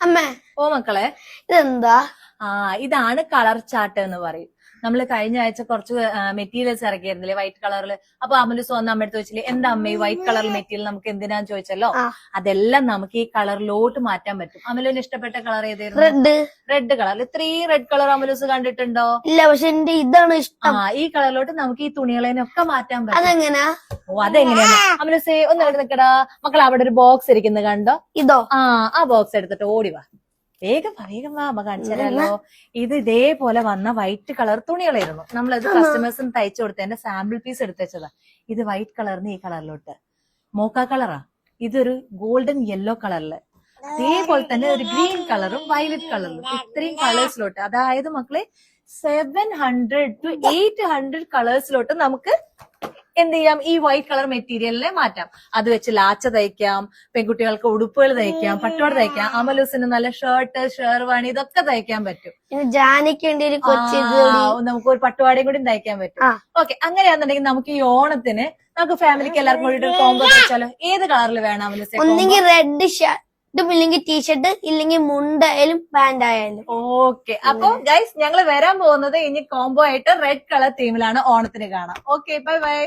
അമ്മേ ഓ മക്കളെ, ഇതെന്താ? ഇതാണ് കളർ ചാർട്ട് എന്ന് പറയും. നമ്മൾ കഴിഞ്ഞ ആഴ്ച കുറച്ച് മെറ്റീരിയൽസ് ഇറക്കിയിരുന്നില്ലേ വൈറ്റ് കളറിൽ. അപ്പൊ അമലുസ് വന്ന് അമ്മ എടുത്ത് വെച്ചില്ലേ, എന്താ അമ്മ ഈ വൈറ്റ് കളർ മെറ്റീരിയൽ നമുക്ക് എന്തിനാന്ന് ചോദിച്ചല്ലോ. അതെല്ലാം നമുക്ക് ഈ കളറിലോട്ട് മാറ്റാൻ പറ്റും. അമലുവിന് ഇഷ്ടപ്പെട്ട കളർ ഏതായിരുന്നു? റെഡ്. Red colour. ഇത്രയും റെഡ് കളർ അമലുസ് കണ്ടിട്ടുണ്ടോ? ഇല്ല, പക്ഷെ എന്റെ ഇതാണ് ഇഷ്ടം. ഈ കളറിലോട്ട് നമുക്ക് ഈ തുണികളെയൊക്കെ മാറ്റാൻ പറ്റും. അതെങ്ങനാ? അതെങ്ങനെയാണ് അമലുസേ? ഒന്ന് എടുത്ത് നിൽക്കടാ മക്കൾ. അവിടെ ഒരു ബോക്സ് ഇരിക്കുന്നത് കണ്ടോ? ഇതോ? ആ ബോക്സ് എടുത്തിട്ട് ഓടി വാ. വേഗം വാ, അമ്മ കാണിച്ചു തരാമല്ലോ. ഇത് ഇതേപോലെ വന്ന വൈറ്റ് കളർ തുണികളായിരുന്നു. നമ്മളത് കസ്റ്റമേഴ്സിന് തയ്ച്ചു കൊടുത്തതിന്റെ സാമ്പിൾ പീസ് എടുത്ത് വെച്ചതാ. ഇത് വൈറ്റ് കളറിന് ഈ കളറിലോട്ട് മോക്ക കളറാ. ഇതൊരു ഗോൾഡൻ യെല്ലോ കളറില്, അതേപോലെ തന്നെ ഒരു ഗ്രീൻ കളറും വയലറ്റ് കളറിലും, ഇത്രയും കളേഴ്സിലോട്ട്, അതായത് മക്കളെ 700 to 800 കളേഴ്സിലോട്ട് നമുക്ക് എന്ത് ചെയ്യാം, ഈ വൈറ്റ് കളർ മെറ്റീരിയലിനെ മാറ്റാം. അത് വെച്ച് ലാച്ച തയ്ക്കാം, പെൺകുട്ടികൾക്ക് ഉടുപ്പുകൾ തയ്ക്കാം, പട്ടുപാട് തയ്ക്കാം, അമലൂസിന് നല്ല ഷർട്ട്, ഷെർവാണി, ഇതൊക്കെ തയ്ക്കാൻ പറ്റും. നമുക്ക് ഒരു പട്ടുപാടയും കൂടി തയ്ക്കാൻ പറ്റും. ഓക്കെ, അങ്ങനെയാണെന്നുണ്ടെങ്കിൽ നമുക്ക് ഈ ഓണത്തിന് നമുക്ക് ഫാമിലിക്ക് എല്ലാവർക്കും കൂടി കോംബോ തയ്ച്ചാലോ? ഏത് കളറിൽ വേണം അമലൂസെ? ഒന്നെങ്കിൽ റെഡ് ഷർട്ടും, ഇല്ലെങ്കിൽ ടീഷർട്ട്, ഇല്ലെങ്കിൽ മുണ്ടായാലും പാന്റ് ആയാലും. ഓക്കെ, അപ്പൊ ഗൈസ് ഞങ്ങൾ വരാൻ പോകുന്നത് ഇനി കോംബോ ആയിട്ട് റെഡ് കളർ തീമിലാണ് ഓണത്തിന് കാണാം. Okay, bye bye.